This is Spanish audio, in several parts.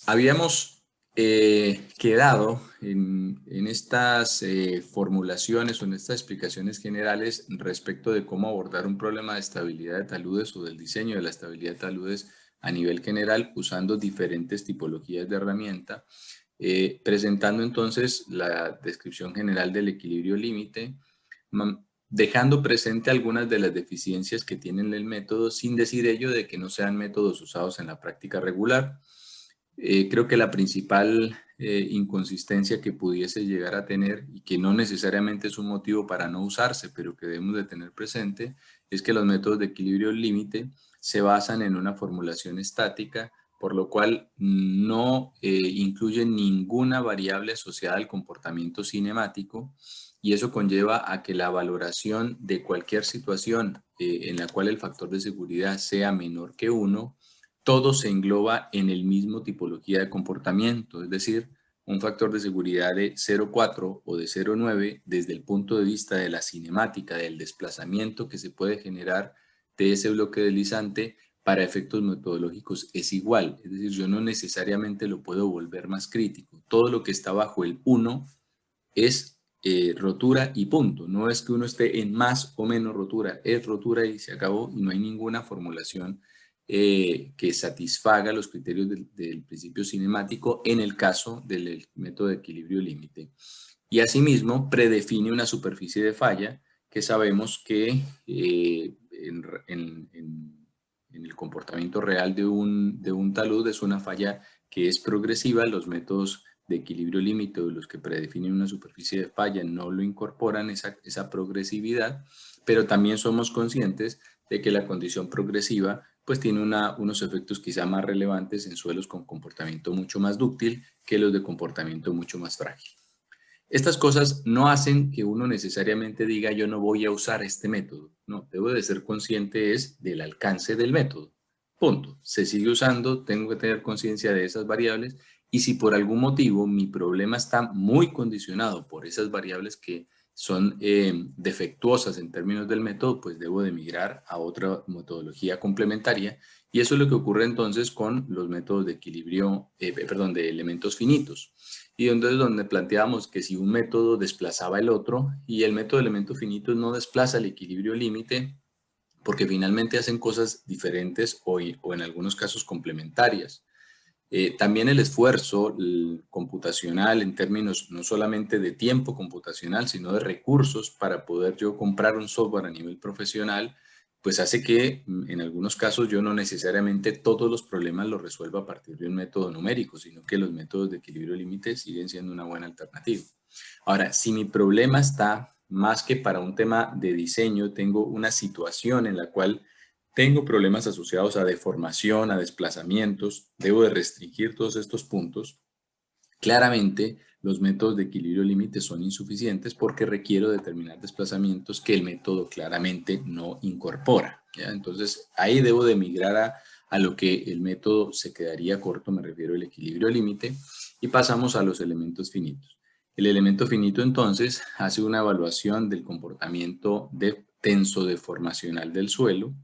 Habíamos quedado en estas formulaciones o en estas explicaciones generales respecto de cómo abordar un problema de estabilidad de taludes o del diseño de la estabilidad de taludes a nivel general usando diferentes tipologías de herramienta, presentando entonces la descripción general del equilibrio límite, dejando presente algunas de las deficiencias que tiene el método sin decir ello de que no sean métodos usados en la práctica regular. Creo que la principal inconsistencia que pudiese llegar a tener y que no necesariamente es un motivo para no usarse, pero que debemos de tener presente, es que los métodos de equilibrio límite se basan en una formulación estática, por lo cual no incluyen ninguna variable asociada al comportamiento cinemático, y eso conlleva a que la valoración de cualquier situación en la cual el factor de seguridad sea menor que 1, todo se engloba en el mismo tipología de comportamiento, es decir, un factor de seguridad de 0,4 o de 0,9 desde el punto de vista de la cinemática, del desplazamiento que se puede generar de ese bloque deslizante para efectos metodológicos es igual, es decir, yo no necesariamente lo puedo volver más crítico. Todo lo que está bajo el 1 es rotura y punto. No es que uno esté en más o menos rotura, es rotura y se acabó, y no hay ninguna formulación que satisfaga los criterios del principio cinemático en el caso del método de equilibrio límite. Y asimismo predefine una superficie de falla que sabemos que en el comportamiento real de un talud es una falla que es progresiva. Los métodos de equilibrio límite o los que predefinen una superficie de falla no lo incorporan esa progresividad, pero también somos conscientes de que la condición progresiva pues tiene unos efectos quizá más relevantes en suelos con comportamiento mucho más dúctil que los de comportamiento mucho más frágil. Estas cosas no hacen que uno necesariamente diga yo no voy a usar este método. No, debo de ser consciente es del alcance del método. Punto. Se sigue usando, tengo que tener conciencia de esas variables, y si por algún motivo mi problema está muy condicionado por esas variables que son defectuosas en términos del método, pues debo de migrar a otra metodología complementaria, y eso es lo que ocurre entonces con los métodos de equilibrio, de elementos finitos. Y entonces donde planteamos que si un método desplazaba el otro, y el método de elementos finitos no desplaza el equilibrio límite, porque finalmente hacen cosas diferentes o en algunos casos complementarias. También el esfuerzo computacional en términos no solamente de tiempo computacional, sino de recursos para poder yo comprar un software a nivel profesional, pues hace que en algunos casos yo no necesariamente todos los problemas los resuelva a partir de un método numérico, sino que los métodos de equilibrio límite siguen siendo una buena alternativa. Ahora, si mi problema está más que para un tema de diseño, tengo una situación en la cual tengo problemas asociados a deformación, a desplazamientos, debo de restringir todos estos puntos. Claramente, los métodos de equilibrio límite son insuficientes porque requiero determinar desplazamientos que el método claramente no incorpora, ¿ya? Entonces, ahí debo de migrar a lo que el método se quedaría corto, me refiero al equilibrio límite, y pasamos a los elementos finitos. El elemento finito, entonces, hace una evaluación del comportamiento tensodeformacional del suelo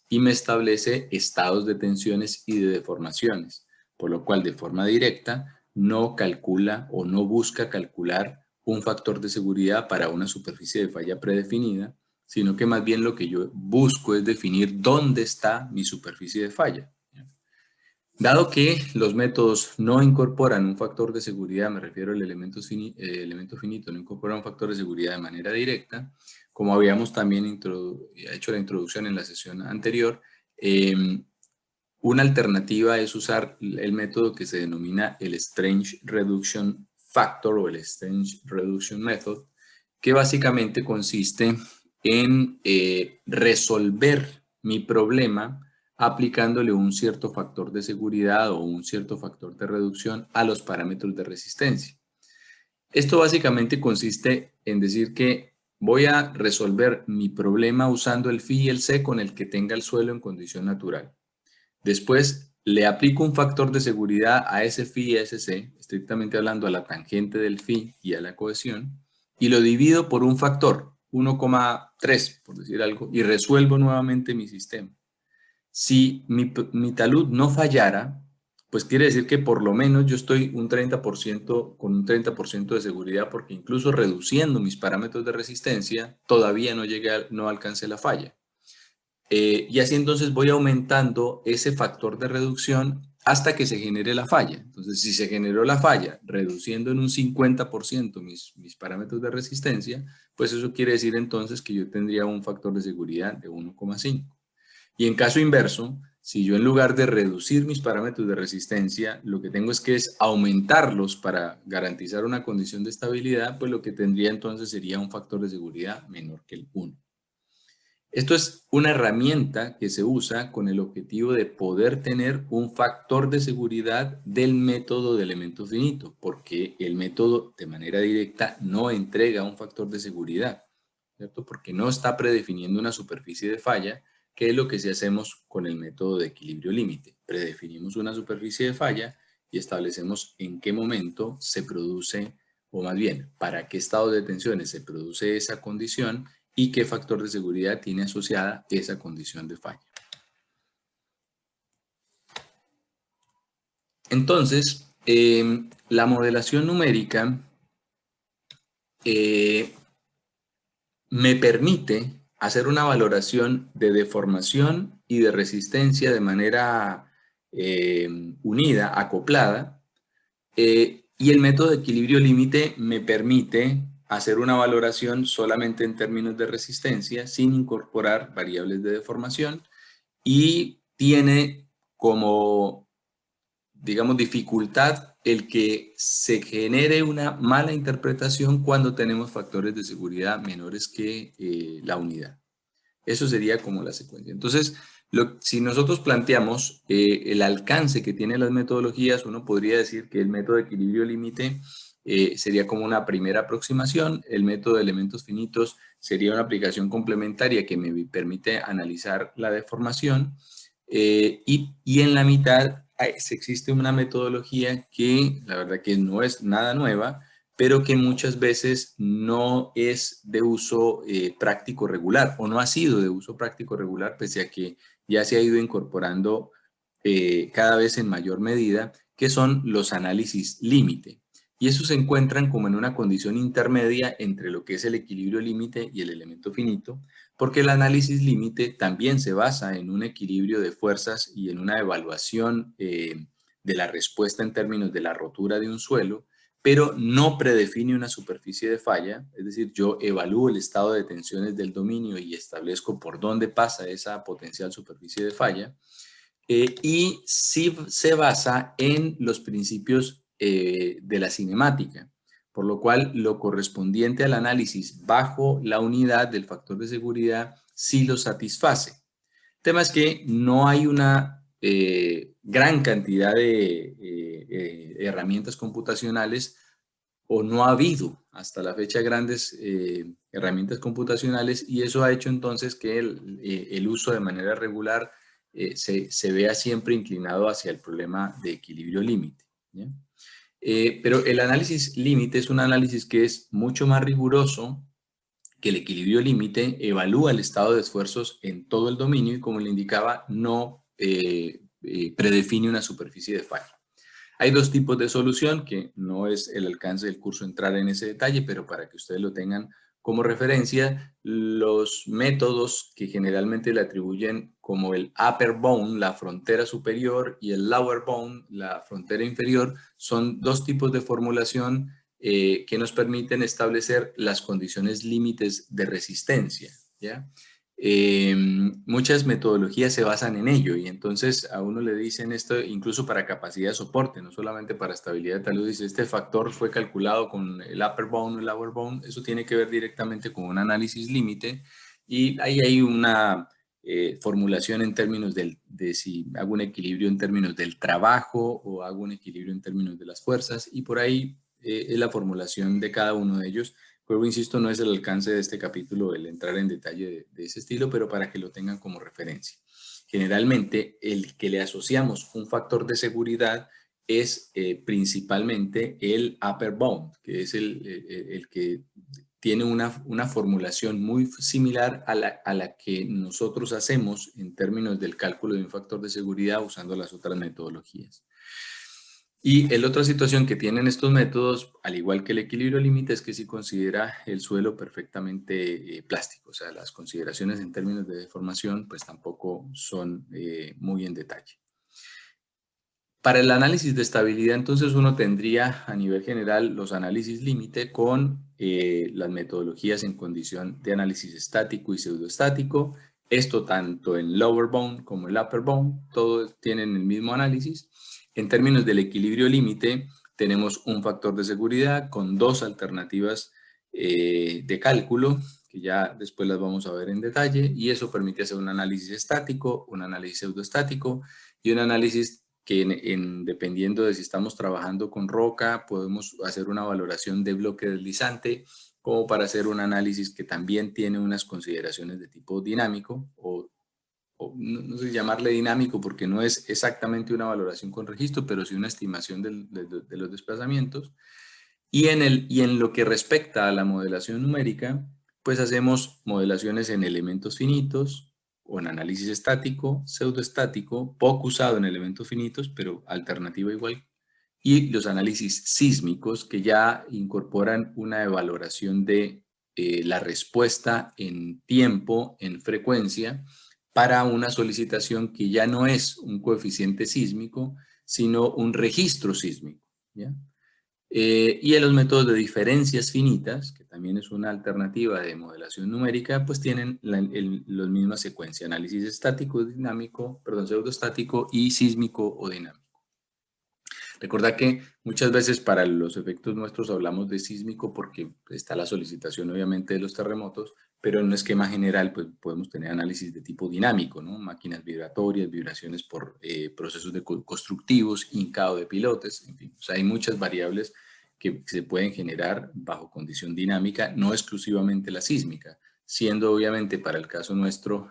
y me establece estados de tensiones y de deformaciones, por lo cual de forma directa no calcula o no busca calcular un factor de seguridad para una superficie de falla predefinida, sino que más bien lo que yo busco es definir dónde está mi superficie de falla. Dado que los métodos no incorporan un factor de seguridad, me refiero al elemento finito, no incorporan un factor de seguridad de manera directa, como habíamos también hecho la introducción en la sesión anterior, una alternativa es usar el método que se denomina el Strange Reduction Factor o el Strange Reduction Method, que básicamente consiste en resolver mi problema aplicándole un cierto factor de seguridad o un cierto factor de reducción a los parámetros de resistencia. Esto básicamente consiste en decir que voy a resolver mi problema usando el phi y el c con el que tenga el suelo en condición natural. Después le aplico un factor de seguridad a ese phi y a ese c, estrictamente hablando a la tangente del phi y a la cohesión, y lo divido por un factor, 1,3 por decir algo, y resuelvo nuevamente mi sistema. Si mi talud no fallara, pues quiere decir que por lo menos yo estoy un 30%, con un 30% de seguridad, porque incluso reduciendo mis parámetros de resistencia, todavía no llegué, no alcancé la falla. Y así entonces voy aumentando ese factor de reducción hasta que se genere la falla. Entonces, si se generó la falla reduciendo en un 50% mis parámetros de resistencia, pues eso quiere decir entonces que yo tendría un factor de seguridad de 1,5. Y en caso inverso, si yo en lugar de reducir mis parámetros de resistencia, lo que tengo es aumentarlos para garantizar una condición de estabilidad, pues lo que tendría entonces sería un factor de seguridad menor que el 1. Esto es una herramienta que se usa con el objetivo de poder tener un factor de seguridad del método de elemento finito, porque el método de manera directa no entrega un factor de seguridad, ¿cierto? Porque no está predefiniendo una superficie de falla, que es lo que sí hacemos con el método de equilibrio límite. Predefinimos una superficie de falla y establecemos en qué momento se produce, o más bien, para qué estado de tensiones se produce esa condición y qué factor de seguridad tiene asociada esa condición de falla. Entonces, la modelación numérica me permite hacer una valoración de deformación y de resistencia de manera unida, acoplada, y el método de equilibrio límite me permite hacer una valoración solamente en términos de resistencia sin incorporar variables de deformación, y tiene como, digamos, dificultad el que se genere una mala interpretación cuando tenemos factores de seguridad menores que la unidad. Eso sería como la secuencia. Entonces, si nosotros planteamos el alcance que tienen las metodologías, uno podría decir que el método de equilibrio límite sería como una primera aproximación, el método de elementos finitos sería una aplicación complementaria que me permite analizar la deformación, y en la mitad existe una metodología que la verdad que no es nada nueva, pero que muchas veces no es de uso práctico regular, o no ha sido de uso práctico regular, pese a que ya se ha ido incorporando cada vez en mayor medida, que son los análisis límite. Y esos se encuentran como en una condición intermedia entre lo que es el equilibrio límite y el elemento finito, porque el análisis límite también se basa en un equilibrio de fuerzas y en una evaluación de la respuesta en términos de la rotura de un suelo, pero no predefine una superficie de falla, es decir, yo evalúo el estado de tensiones del dominio y establezco por dónde pasa esa potencial superficie de falla, y sí se basa en los principios de la cinemática, por lo cual lo correspondiente al análisis bajo la unidad del factor de seguridad sí lo satisface. El tema es que no hay una gran cantidad de herramientas computacionales, o no ha habido hasta la fecha grandes herramientas computacionales, y eso ha hecho entonces que el uso de manera regular se vea siempre inclinado hacia el problema de equilibrio límite. Pero el análisis límite es un análisis que es mucho más riguroso que el equilibrio límite, evalúa el estado de esfuerzos en todo el dominio y, como le indicaba, no predefine una superficie de falla. Hay dos tipos de solución, que no es el alcance del curso entrar en ese detalle, pero para que ustedes lo tengan como referencia, los métodos que generalmente le atribuyen como el upper bound, la frontera superior, y el lower bound, la frontera inferior, son dos tipos de formulación que nos permiten establecer las condiciones límites de resistencia, ¿ya? Muchas metodologías se basan en ello, y entonces a uno le dicen esto incluso para capacidad de soporte, no solamente para estabilidad de talud. Dice, este factor fue calculado con el upper bound o el lower bound. Eso tiene que ver directamente con un análisis límite, y ahí hay una formulación en términos de si hago un equilibrio en términos del trabajo o hago un equilibrio en términos de las fuerzas, y por ahí es la formulación de cada uno de ellos. Luego, insisto, no es el alcance de este capítulo el entrar en detalle de ese estilo, pero para que lo tengan como referencia. Generalmente, el que le asociamos un factor de seguridad es principalmente el upper bound, que es el que tiene una formulación muy similar a la que nosotros hacemos en términos del cálculo de un factor de seguridad usando las otras metodologías. Y la otra situación que tienen estos métodos, al igual que el equilibrio límite, es que sí considera el suelo perfectamente plástico. O sea, las consideraciones en términos de deformación pues tampoco son muy en detalle. Para el análisis de estabilidad, entonces uno tendría a nivel general los análisis límite con las metodologías en condición de análisis estático y pseudoestático. Esto tanto en lower bound como en upper bound, todos tienen el mismo análisis. En términos del equilibrio límite, tenemos un factor de seguridad con dos alternativas de cálculo, que ya después las vamos a ver en detalle, y eso permite hacer un análisis estático, un análisis pseudoestático y un análisis que dependiendo de si estamos trabajando con roca, podemos hacer una valoración de bloque deslizante, como para hacer un análisis que también tiene unas consideraciones de tipo dinámico, o no sé llamarle dinámico porque no es exactamente una valoración con registro, pero sí una estimación de los desplazamientos. Y en lo que respecta a la modelación numérica, pues hacemos modelaciones en elementos finitos, o en análisis estático, pseudoestático, poco usado en elementos finitos, pero alternativa igual, y los análisis sísmicos que ya incorporan una evaluación de la respuesta en tiempo, en frecuencia, para una solicitación que ya no es un coeficiente sísmico, sino un registro sísmico, ¿ya? Y en los métodos de diferencias finitas, que también es una alternativa de modelación numérica, pues tienen la misma secuencia, análisis estático, dinámico, perdón, pseudoestático y sísmico o dinámico. Recuerda que muchas veces para los efectos nuestros hablamos de sísmico porque está la solicitación obviamente de los terremotos, pero en un esquema general pues podemos tener análisis de tipo dinámico, ¿no? Máquinas vibratorias, vibraciones por procesos constructivos, hincado de pilotes, en fin. O sea, hay muchas variables que se pueden generar bajo condición dinámica, no exclusivamente la sísmica, siendo obviamente para el caso nuestro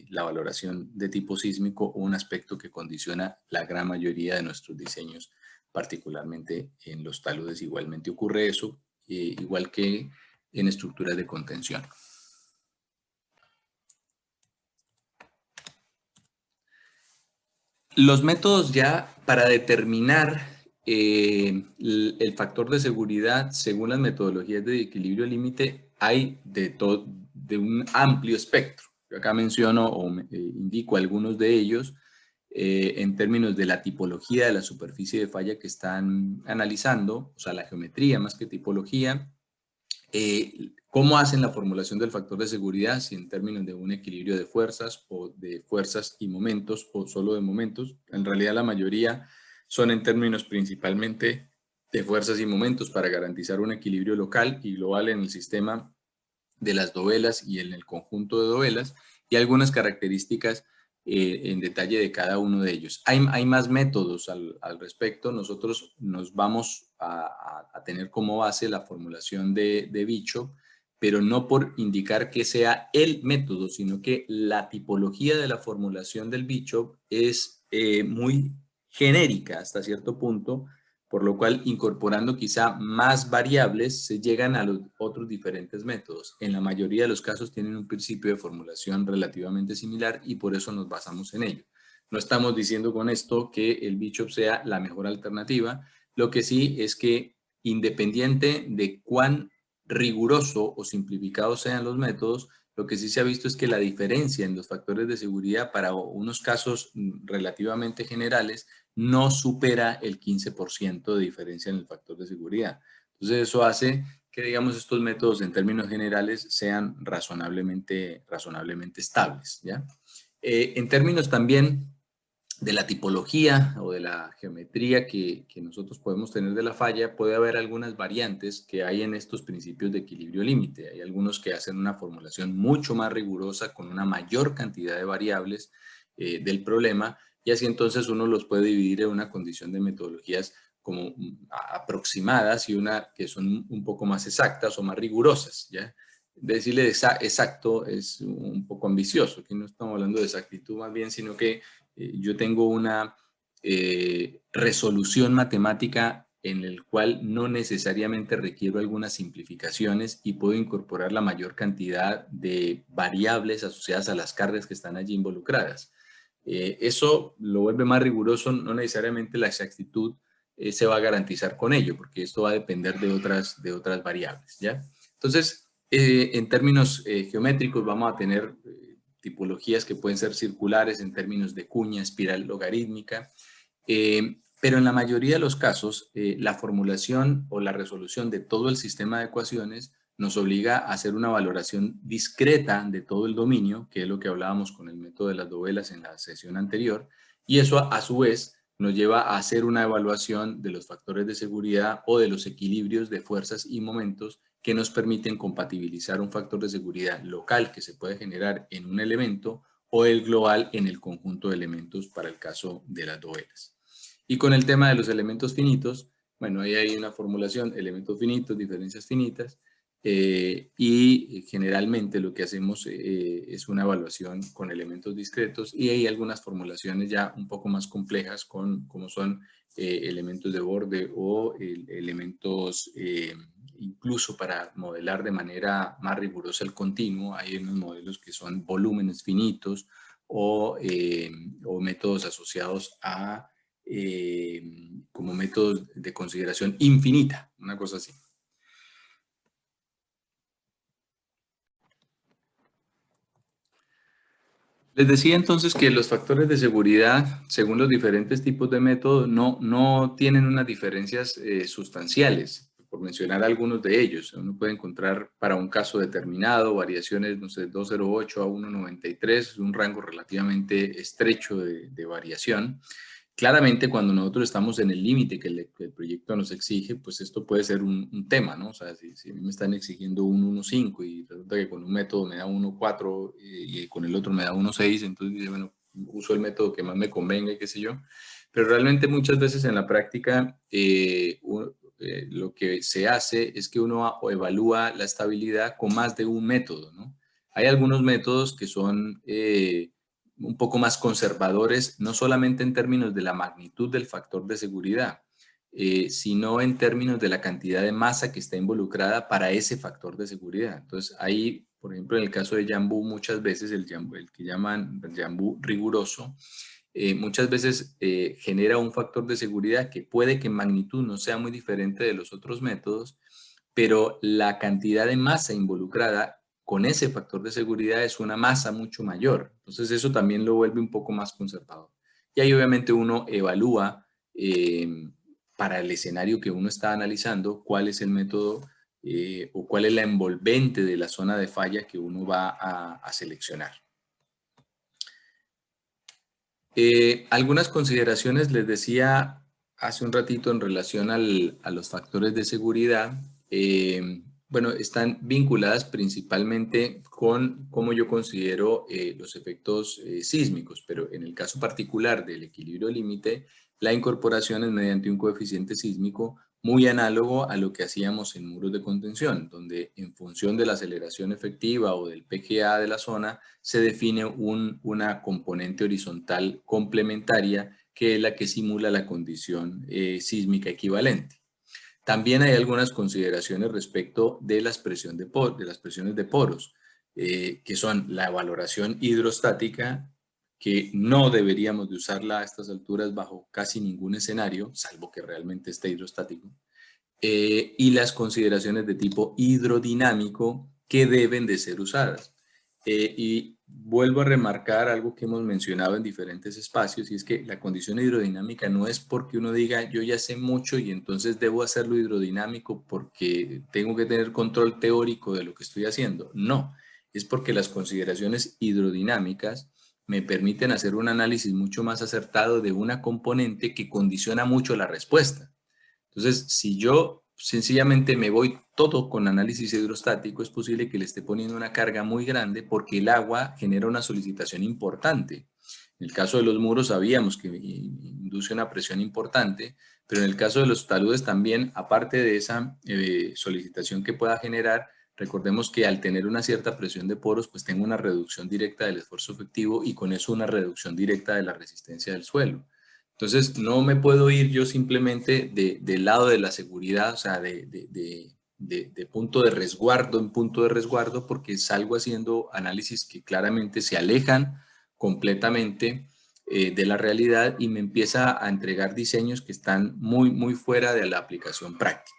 la valoración de tipo sísmico un aspecto que condiciona la gran mayoría de nuestros diseños, particularmente en los taludes igualmente ocurre eso, igual que en estructuras de contención. Los métodos ya para determinar el factor de seguridad según las metodologías de equilibrio límite hay de un amplio espectro. Yo acá menciono o indico algunos de ellos en términos de la tipología de la superficie de falla que están analizando, o sea, la geometría más que tipología, cómo hacen la formulación del factor de seguridad, si en términos de un equilibrio de fuerzas o de fuerzas y momentos o solo de momentos. En realidad la mayoría son en términos principalmente de fuerzas y momentos para garantizar un equilibrio local y global en el sistema de las dovelas y en el conjunto de dovelas, y algunas características en detalle de cada uno de ellos. Hay más métodos al respecto. Nosotros nos vamos a tener como base la formulación de Bishop, pero no por indicar que sea el método, sino que la tipología de la formulación del Bishop es muy genérica hasta cierto punto, por lo cual incorporando quizá más variables se llegan a los otros diferentes métodos. En la mayoría de los casos tienen un principio de formulación relativamente similar y por eso nos basamos en ello. No estamos diciendo con esto que el Bishop sea la mejor alternativa, lo que sí es que independiente de cuán riguroso o simplificado sean los métodos, lo que sí se ha visto es que la diferencia en los factores de seguridad para unos casos relativamente generales no supera el 15% de diferencia en el factor de seguridad. Entonces eso hace que, digamos, estos métodos en términos generales sean razonablemente estables, ¿ya? En términos también de la tipología o de la geometría que nosotros podemos tener de la falla, puede haber algunas variantes que hay en estos principios de equilibrio límite. Hay algunos que hacen una formulación mucho más rigurosa con una mayor cantidad de variables del problema, y así entonces uno los puede dividir en una condición de metodologías como aproximadas y una que son un poco más exactas o más rigurosas, ¿ya? Decirle exacto es un poco ambicioso, aquí no estamos hablando de exactitud más bien, sino que yo tengo una resolución matemática en el cual no necesariamente requiero algunas simplificaciones y puedo incorporar la mayor cantidad de variables asociadas a las cargas que están allí involucradas. Eso lo vuelve más riguroso, no necesariamente la exactitud se va a garantizar con ello, porque esto va a depender de otras variables, ¿ya? Entonces, en términos geométricos vamos a tener tipologías que pueden ser circulares en términos de cuña, espiral logarítmica, pero en la mayoría de los casos, la formulación o la resolución de todo el sistema de ecuaciones nos obliga a hacer una valoración discreta de todo el dominio, que es lo que hablábamos con el método de las dovelas en la sesión anterior, y eso a su vez nos lleva a hacer una evaluación de los factores de seguridad o de los equilibrios de fuerzas y momentos que nos permiten compatibilizar un factor de seguridad local que se puede generar en un elemento o el global en el conjunto de elementos para el caso de las dovelas. Y con el tema de los elementos finitos, bueno, ahí hay una formulación, elementos finitos, diferencias finitas, y generalmente lo que hacemos es una evaluación con elementos discretos y hay algunas formulaciones ya un poco más complejas como son elementos de borde o elementos incluso para modelar de manera más rigurosa el continuo. Hay unos modelos que son volúmenes finitos o métodos asociados a como métodos de consideración infinita, una cosa así. Les decía entonces que los factores de seguridad, según los diferentes tipos de métodos, no tienen unas diferencias sustanciales, por mencionar algunos de ellos. Uno puede encontrar para un caso determinado variaciones, no sé, 208 a 193, un rango relativamente estrecho de variación. Claramente, cuando nosotros estamos en el límite que el proyecto nos exige, pues esto puede ser un tema, ¿no? O sea, si a mí me están exigiendo un 1.5 y resulta que con un método me da 1.4 y con el otro me da 1.6, entonces dice, bueno, uso el método que más me convenga y qué sé yo. Pero realmente muchas veces en la práctica lo que se hace es que uno evalúa la estabilidad con más de un método, ¿no? Hay algunos métodos que son un poco más conservadores, no solamente en términos de la magnitud del factor de seguridad, sino en términos de la cantidad de masa que está involucrada para ese factor de seguridad. Entonces, ahí, por ejemplo, en el caso de Jambu, muchas veces el que llaman Jambu riguroso, muchas veces genera un factor de seguridad que puede que en magnitud no sea muy diferente de los otros métodos, pero la cantidad de masa involucrada con ese factor de seguridad es una masa mucho mayor. Entonces eso también lo vuelve un poco más conservador. Y ahí obviamente uno evalúa para el escenario que uno está analizando cuál es el método o cuál es la envolvente de la zona de falla que uno va a seleccionar. Algunas consideraciones les decía hace un ratito en relación a los factores de seguridad. Bueno, están vinculadas principalmente con cómo yo considero los efectos sísmicos, pero en el caso particular del equilibrio límite, la incorporación es mediante un coeficiente sísmico muy análogo a lo que hacíamos en muros de contención, donde en función de la aceleración efectiva o del PGA de la zona, se define una componente horizontal complementaria que es la que simula la condición sísmica equivalente. También hay algunas consideraciones respecto de las presiones de poros, que son la valoración hidrostática, que no deberíamos de usarla a estas alturas bajo casi ningún escenario, salvo que realmente esté hidrostático, y las consideraciones de tipo hidrodinámico que deben de ser usadas. Y vuelvo a remarcar algo que hemos mencionado en diferentes espacios, y es que la condición hidrodinámica no es porque uno diga yo ya sé mucho y entonces debo hacerlo hidrodinámico porque tengo que tener control teórico de lo que estoy haciendo. No, es porque las consideraciones hidrodinámicas me permiten hacer un análisis mucho más acertado de una componente que condiciona mucho la respuesta. Entonces, si yo sencillamente me voy todo con análisis hidrostático, es posible que le esté poniendo una carga muy grande porque el agua genera una solicitación importante. En el caso de los muros sabíamos que induce una presión importante, pero en el caso de los taludes también, aparte de esa solicitación que pueda generar, recordemos que al tener una cierta presión de poros, pues tengo una reducción directa del esfuerzo efectivo y con eso una reducción directa de la resistencia del suelo. Entonces, no me puedo ir yo simplemente del lado de la seguridad, o sea, de punto de resguardo en punto de resguardo, porque salgo haciendo análisis que claramente se alejan completamente de la realidad y me empieza a entregar diseños que están muy fuera de la aplicación práctica.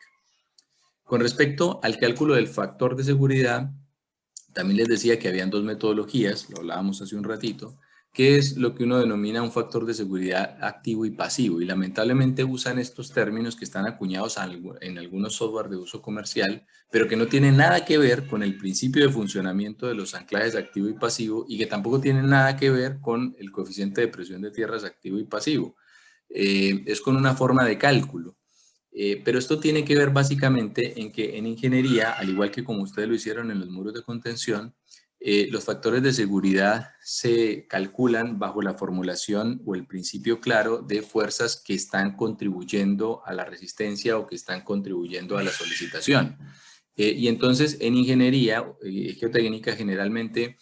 Con respecto al cálculo del factor de seguridad, también les decía que habían dos metodologías, lo hablábamos hace un ratito, que es lo que uno denomina un factor de seguridad activo y pasivo. Y lamentablemente usan estos términos que están acuñados en algunos software de uso comercial, pero que no tienen nada que ver con el principio de funcionamiento de los anclajes activo y pasivo y que tampoco tienen nada que ver con el coeficiente de presión de tierras activo y pasivo. Es con una forma de cálculo. Pero esto tiene que ver básicamente en que en ingeniería, al igual que como ustedes lo hicieron en los muros de contención, los factores de seguridad se calculan bajo la formulación o el principio claro de fuerzas que están contribuyendo a la resistencia o que están contribuyendo a la solicitación. Y entonces en ingeniería geotécnica generalmente,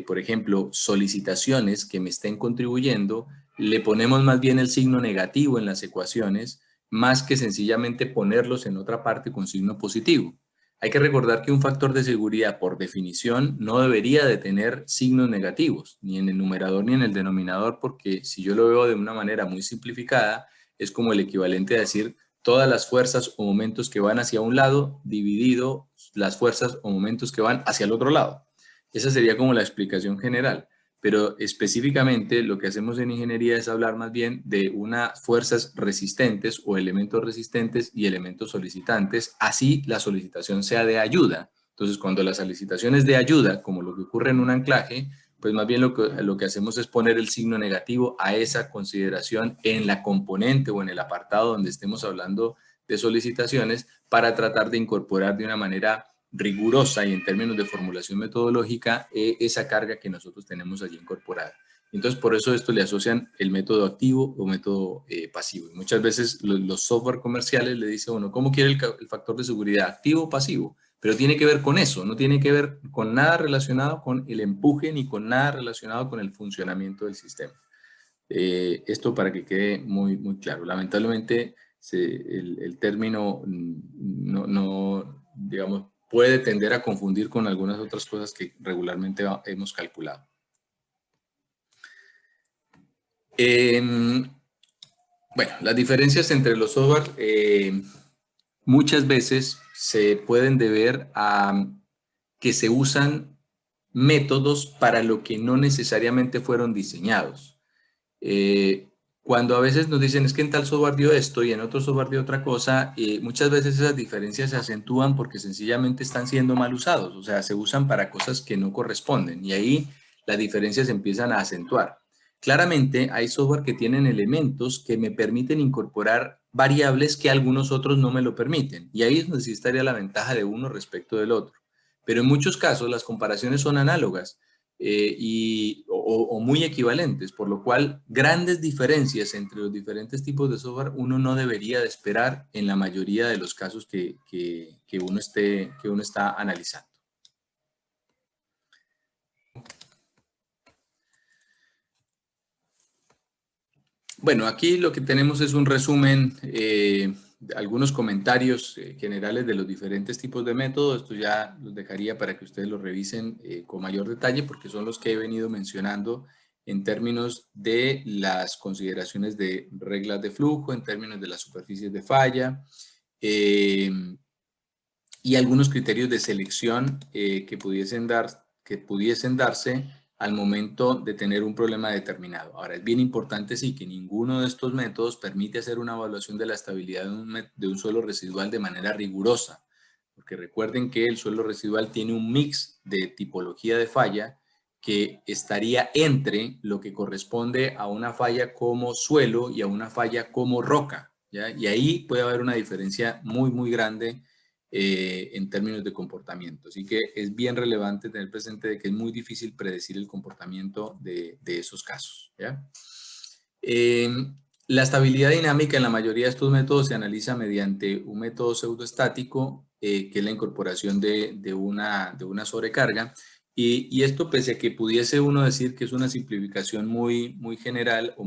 por ejemplo, solicitaciones que me estén contribuyendo, le ponemos más bien el signo negativo en las ecuaciones, más que sencillamente ponerlos en otra parte con signo positivo. Hay que recordar que un factor de seguridad, por definición, no debería de tener signos negativos, ni en el numerador ni en el denominador, porque si yo lo veo de una manera muy simplificada, es como el equivalente a decir todas las fuerzas o momentos que van hacia un lado dividido las fuerzas o momentos que van hacia el otro lado. Esa sería como la explicación general. Pero específicamente lo que hacemos en ingeniería es hablar más bien de unas fuerzas resistentes o elementos resistentes y elementos solicitantes, así la solicitación sea de ayuda. Entonces, cuando la solicitación es de ayuda, como lo que ocurre en un anclaje, pues más bien lo que hacemos es poner el signo negativo a esa consideración en la componente o en el apartado donde estemos hablando de solicitaciones para tratar de incorporar de una manera rigurosa y en términos de formulación metodológica esa carga que nosotros tenemos allí incorporada. Entonces, por eso esto le asocian el método activo o método pasivo. Y muchas veces los software comerciales le dicen, bueno, ¿cómo quiere el factor de seguridad? ¿Activo o pasivo? Pero tiene que ver con eso, no tiene que ver con nada relacionado con el empuje ni con nada relacionado con el funcionamiento del sistema. Esto para que quede muy claro. Lamentablemente, el término digamos, puede tender a confundir con algunas otras cosas que regularmente hemos calculado. Bueno, las diferencias entre los software muchas veces se pueden deber a que se usan métodos para lo que no necesariamente fueron diseñados. Cuando a veces nos dicen es que en tal software dio esto y en otro software dio otra cosa, muchas veces esas diferencias se acentúan porque sencillamente están siendo mal usados, o sea, se usan para cosas que no corresponden y ahí las diferencias se empiezan a acentuar. Claramente hay software que tienen elementos que me permiten incorporar variables que algunos otros no me lo permiten y ahí es donde sí estaría la ventaja de uno respecto del otro. Pero en muchos casos las comparaciones son análogas o muy equivalentes, por lo cual grandes diferencias entre los diferentes tipos de software uno no debería de esperar en la mayoría de los casos que uno está analizando. Bueno, aquí lo que tenemos es un resumen, algunos comentarios generales de los diferentes tipos de métodos. Esto ya los dejaría para que ustedes lo revisen con mayor detalle porque son los que he venido mencionando en términos de las consideraciones de reglas de flujo, en términos de las superficies de falla y algunos criterios de selección que pudiesen darse al momento de tener un problema determinado. Ahora, es bien importante, sí, que ninguno de estos métodos permite hacer una evaluación de la estabilidad de un suelo residual de manera rigurosa, porque recuerden que el suelo residual tiene un mix de tipología de falla que estaría entre lo que corresponde a una falla como suelo y a una falla como roca, ¿ya? Y ahí puede haber una diferencia muy grande en términos de comportamiento. Así que es bien relevante tener presente de que es muy difícil predecir el comportamiento de esos casos, ¿ya? La estabilidad dinámica en la mayoría de estos métodos se analiza mediante un método pseudoestático, que es la incorporación de una sobrecarga, Y esto, pese a que pudiese uno decir que es una simplificación muy general o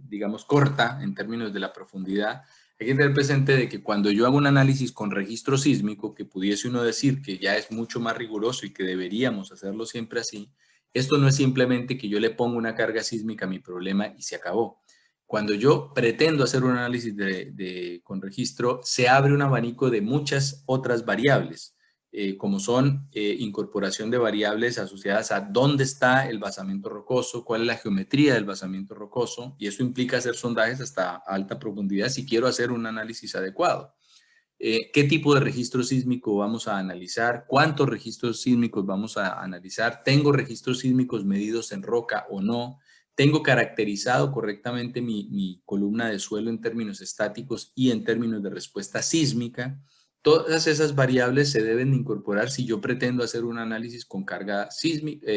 digamos, corta en términos de la profundidad, hay que tener presente de que cuando yo hago un análisis con registro sísmico, que pudiese uno decir que ya es mucho más riguroso y que deberíamos hacerlo siempre así, esto no es simplemente que yo le pongo una carga sísmica a mi problema y se acabó. Cuando yo pretendo hacer un análisis con registro, se abre un abanico de muchas otras variables, como son incorporación de variables asociadas a dónde está el basamento rocoso, cuál es la geometría del basamento rocoso, y eso implica hacer sondajes hasta alta profundidad si quiero hacer un análisis adecuado. ¿Qué tipo de registro sísmico vamos a analizar? ¿Cuántos registros sísmicos vamos a analizar? ¿Tengo registros sísmicos medidos en roca o no? ¿Tengo caracterizado correctamente mi columna de suelo en términos estáticos y en términos de respuesta sísmica? Todas esas variables se deben incorporar si yo pretendo hacer un análisis con carga sísmica,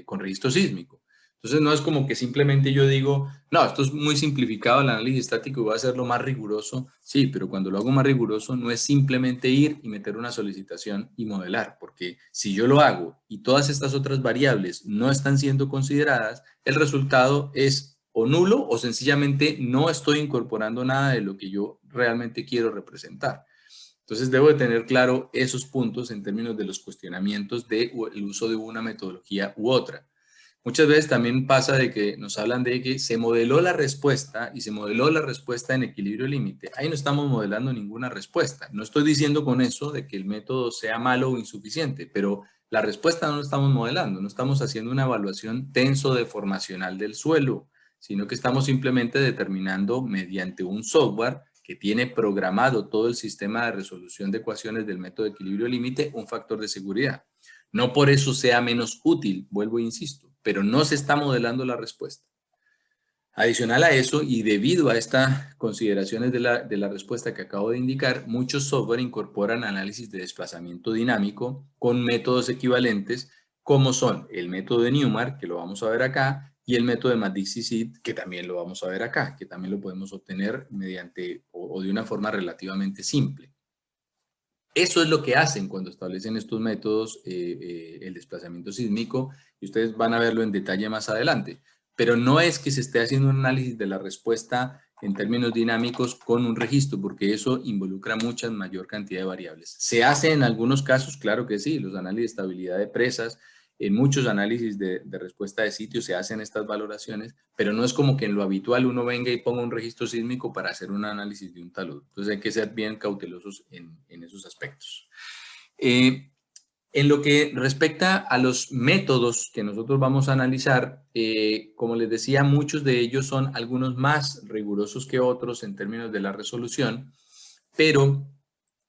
con registro sísmico. Entonces no es como que simplemente yo digo, no, esto es muy simplificado el análisis estático y voy a hacerlo más riguroso. Sí, pero cuando lo hago más riguroso no es simplemente ir y meter una solicitación y modelar, porque si yo lo hago y todas estas otras variables no están siendo consideradas, el resultado es o nulo o sencillamente no estoy incorporando nada de lo que yo realmente quiero representar. Entonces debo de tener claro esos puntos en términos de los cuestionamientos del uso de una metodología u otra. Muchas veces también pasa de que nos hablan de que se modeló la respuesta y se modeló la respuesta en equilibrio límite. Ahí no estamos modelando ninguna respuesta. No estoy diciendo con eso de que el método sea malo o insuficiente, pero la respuesta no la estamos modelando, no estamos haciendo una evaluación tenso-deformacional del suelo, sino que estamos simplemente determinando mediante un software que tiene programado todo el sistema de resolución de ecuaciones del método de equilibrio límite un factor de seguridad. No por eso sea menos útil, vuelvo e insisto, pero no se está modelando la respuesta. Adicional a eso, y debido a estas consideraciones de la respuesta que acabo de indicar, muchos software incorporan análisis de desplazamiento dinámico con métodos equivalentes, como son el método de Newmark, que lo vamos a ver acá, y el método de Matisse-Sid, que también lo vamos a ver acá, que también lo podemos obtener mediante o de una forma relativamente simple. Eso es lo que hacen cuando establecen estos métodos, el desplazamiento sísmico, y ustedes van a verlo en detalle más adelante. Pero no es que se esté haciendo un análisis de la respuesta en términos dinámicos con un registro, porque eso involucra mucha mayor cantidad de variables. ¿Se hace en algunos casos? Claro que sí, los análisis de estabilidad de presas, en muchos análisis de respuesta de sitio se hacen estas valoraciones, pero no es como que en lo habitual uno venga y ponga un registro sísmico para hacer un análisis de un talud. Entonces hay que ser bien cautelosos en esos aspectos. En lo que respecta a los métodos que nosotros vamos a analizar, como les decía, muchos de ellos son algunos más rigurosos que otros en términos de la resolución, pero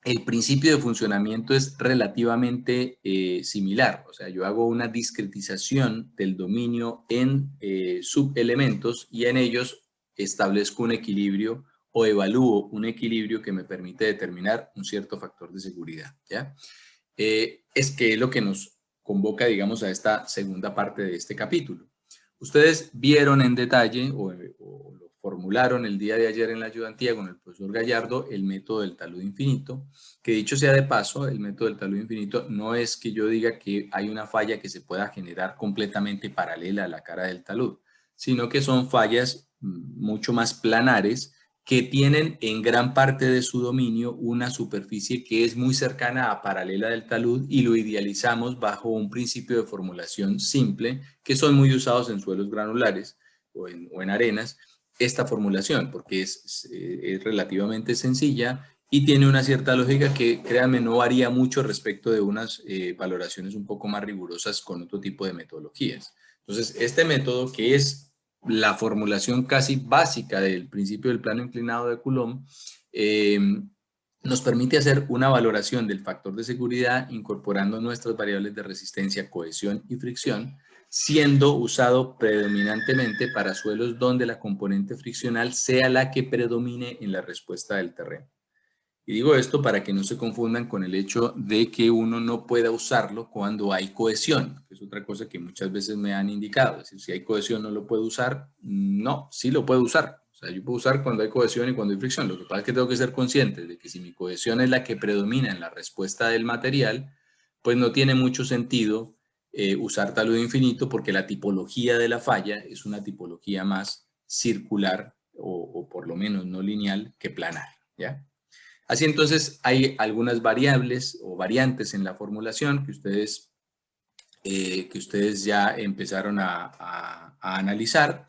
el principio de funcionamiento es relativamente similar. O sea, yo hago una discretización del dominio en subelementos y en ellos establezco un equilibrio o evalúo un equilibrio que me permite determinar un cierto factor de seguridad, ¿ya? Es que es lo que nos convoca, digamos, a esta segunda parte de este capítulo. Ustedes vieron en detalle o lo formularon el día de ayer en la ayudantía con el profesor Gallardo el método del talud infinito, que dicho sea de paso, el método del talud infinito no es que yo diga que hay una falla que se pueda generar completamente paralela a la cara del talud, sino que son fallas mucho más planares que tienen en gran parte de su dominio una superficie que es muy cercana a paralela del talud y lo idealizamos bajo un principio de formulación simple que son muy usados en suelos granulares o en arenas, esta formulación porque es relativamente sencilla y tiene una cierta lógica que, créanme, no varía mucho respecto de unas valoraciones un poco más rigurosas con otro tipo de metodologías. Entonces, este método que es la formulación casi básica del principio del plano inclinado de Coulomb, nos permite hacer una valoración del factor de seguridad incorporando nuestras variables de resistencia, cohesión y fricción, siendo usado predominantemente para suelos donde la componente friccional sea la que predomine en la respuesta del terreno. Y digo esto para que no se confundan con el hecho de que uno no pueda usarlo cuando hay cohesión, que es otra cosa que muchas veces me han indicado. Es decir, si hay cohesión no lo puedo usar. No, sí lo puedo usar. O sea, yo puedo usar cuando hay cohesión y cuando hay fricción. Lo que pasa es que tengo que ser consciente de que si mi cohesión es la que predomina en la respuesta del material, pues no tiene mucho sentido usar talud infinito porque la tipología de la falla es una tipología más circular o por lo menos no lineal que planar, ¿ya? Así entonces hay algunas variables o variantes en la formulación que ustedes ya empezaron a analizar.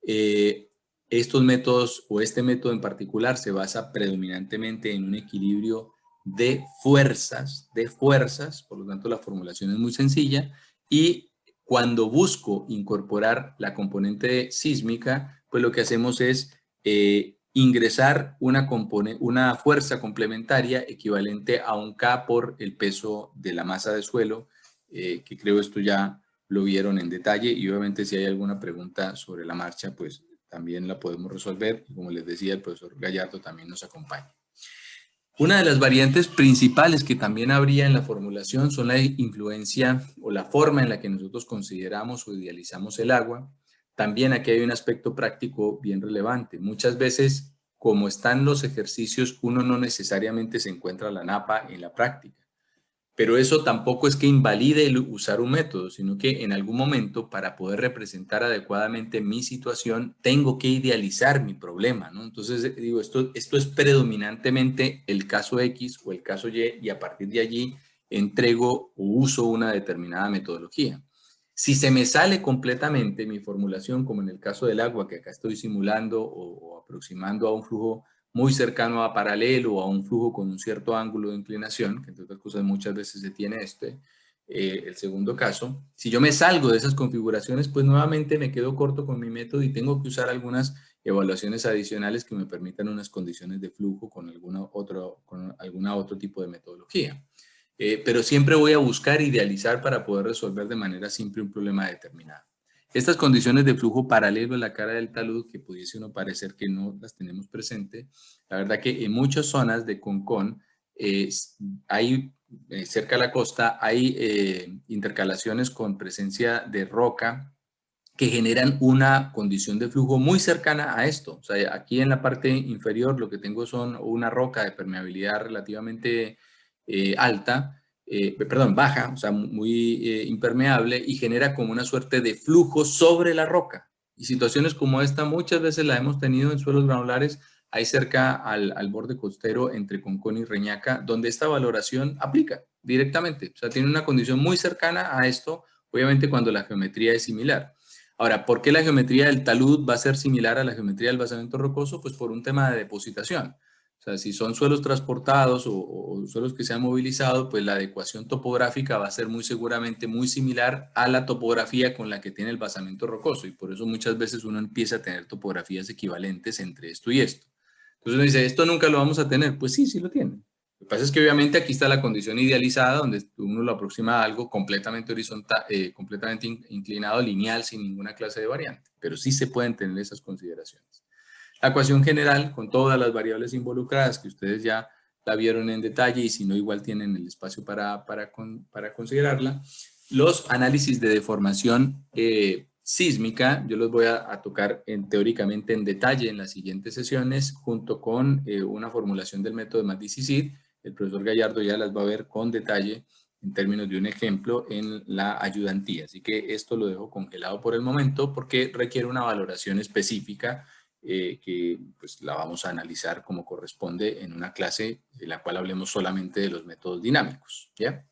Estos métodos o este método en particular se basa predominantemente en un equilibrio de fuerzas, por lo tanto la formulación es muy sencilla y cuando busco incorporar la componente sísmica, pues lo que hacemos es ingresar una fuerza complementaria equivalente a un K por el peso de la masa de suelo, que creo esto ya lo vieron en detalle y obviamente si hay alguna pregunta sobre la marcha, pues también la podemos resolver y como les decía, el profesor Gallardo también nos acompaña. Una de las variantes principales que también habría en la formulación son la influencia o la forma en la que nosotros consideramos o idealizamos el agua. También aquí hay un aspecto práctico bien relevante. Muchas veces, como están los ejercicios, uno no necesariamente se encuentra la napa en la práctica. Pero eso tampoco es que invalide el usar un método, sino que en algún momento, para poder representar adecuadamente mi situación, tengo que idealizar mi problema, ¿no? Entonces, digo, esto es predominantemente el caso X o el caso Y, y a partir de allí entrego o uso una determinada metodología. Si se me sale completamente mi formulación, como en el caso del agua, que acá estoy simulando o aproximando a un flujo muy cercano a paralelo o a un flujo con un cierto ángulo de inclinación, que entre otras cosas muchas veces se tiene el segundo caso. Si yo me salgo de esas configuraciones, pues nuevamente me quedo corto con mi método y tengo que usar algunas evaluaciones adicionales que me permitan unas condiciones de flujo con alguna otro tipo de metodología. Pero siempre voy a buscar idealizar para poder resolver de manera simple un problema determinado. Estas condiciones de flujo paralelo en la cara del talud, que pudiese uno parecer que no las tenemos presente, la verdad que en muchas zonas de Concón, hay, cerca de la costa, hay intercalaciones con presencia de roca que generan una condición de flujo muy cercana a esto. O sea, aquí en la parte inferior lo que tengo son una roca de permeabilidad relativamente alta, baja, o sea, muy impermeable y genera como una suerte de flujo sobre la roca. Y situaciones como esta muchas veces la hemos tenido en suelos granulares ahí cerca al borde costero entre Concón y Reñaca, donde esta valoración aplica directamente. O sea, tiene una condición muy cercana a esto, obviamente cuando la geometría es similar. Ahora, ¿por qué la geometría del talud va a ser similar a la geometría del basamento rocoso? Pues por un tema de depositación. O sea, si son suelos transportados o suelos que se han movilizado, pues la adecuación topográfica va a ser muy seguramente muy similar a la topografía con la que tiene el basamento rocoso y por eso muchas veces uno empieza a tener topografías equivalentes entre esto y esto. Entonces uno dice, ¿esto nunca lo vamos a tener? Pues sí, sí lo tiene. Lo que pasa es que obviamente aquí está la condición idealizada donde uno lo aproxima a algo completamente horizontal, completamente inclinado, lineal, sin ninguna clase de variante. Pero sí se pueden tener esas consideraciones. La ecuación general, con todas las variables involucradas que ustedes ya la vieron en detalle y si no igual tienen el espacio para considerarla. Los análisis de deformación sísmica, yo los voy a tocar teóricamente en detalle en las siguientes sesiones junto con una formulación del método de Matisse-Sid. El profesor Gallardo ya las va a ver con detalle en términos de un ejemplo en la ayudantía. Así que esto lo dejo congelado por el momento porque requiere una valoración específica que pues la vamos a analizar como corresponde en una clase en la cual hablemos solamente de los métodos dinámicos, ¿ya?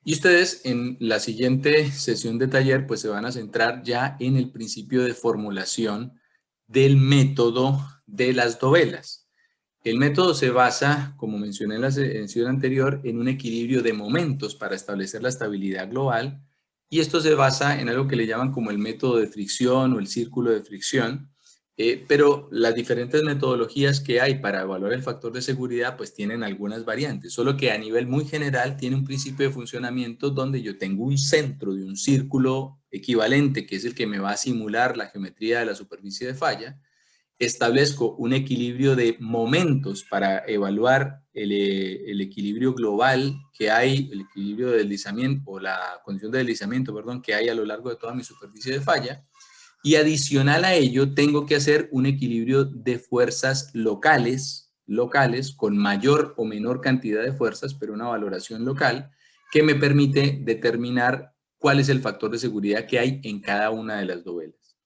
Y ustedes en la siguiente sesión de taller pues se van a centrar ya en el principio de formulación del método de las dovelas. El método se basa, como mencioné en la sesión anterior, en un equilibrio de momentos para establecer la estabilidad global y esto se basa en algo que le llaman como el método de fricción o el círculo de fricción, pero las diferentes metodologías que hay para evaluar el factor de seguridad pues tienen algunas variantes, solo que a nivel muy general tiene un principio de funcionamiento donde yo tengo un centro de un círculo equivalente que es el que me va a simular la geometría de la superficie de falla. Establezco un equilibrio de momentos para evaluar el equilibrio global que hay, el equilibrio de deslizamiento o la condición de deslizamiento, perdón, que hay a lo largo de toda mi superficie de falla. y adicional a ello tengo que hacer un equilibrio de fuerzas locales con mayor o menor cantidad de fuerzas, pero una valoración local que me permite determinar cuál es el factor de seguridad que hay en cada una de las dovelas.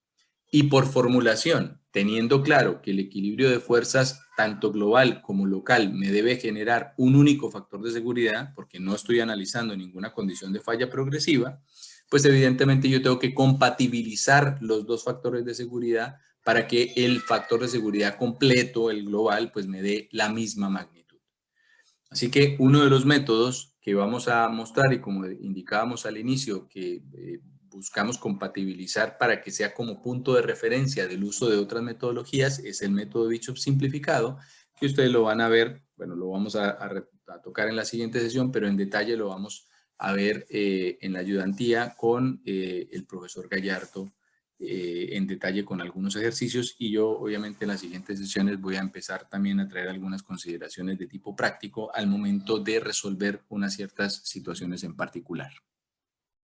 Y por formulación, teniendo claro que el equilibrio de fuerzas, tanto global como local, me debe generar un único factor de seguridad, porque no estoy analizando ninguna condición de falla progresiva, pues evidentemente yo tengo que compatibilizar los dos factores de seguridad para que el factor de seguridad completo, el global, pues me dé la misma magnitud. Así que uno de los métodos que vamos a mostrar, y como indicábamos al inicio, que buscamos compatibilizar para que sea como punto de referencia del uso de otras metodologías, es el método Bishop simplificado, que ustedes lo van a ver, bueno, lo vamos a tocar en la siguiente sesión, pero en detalle lo vamos a ver en la ayudantía con el profesor Gallardo en detalle con algunos ejercicios, y yo obviamente en las siguientes sesiones voy a empezar también a traer algunas consideraciones de tipo práctico al momento de resolver unas ciertas situaciones en particular.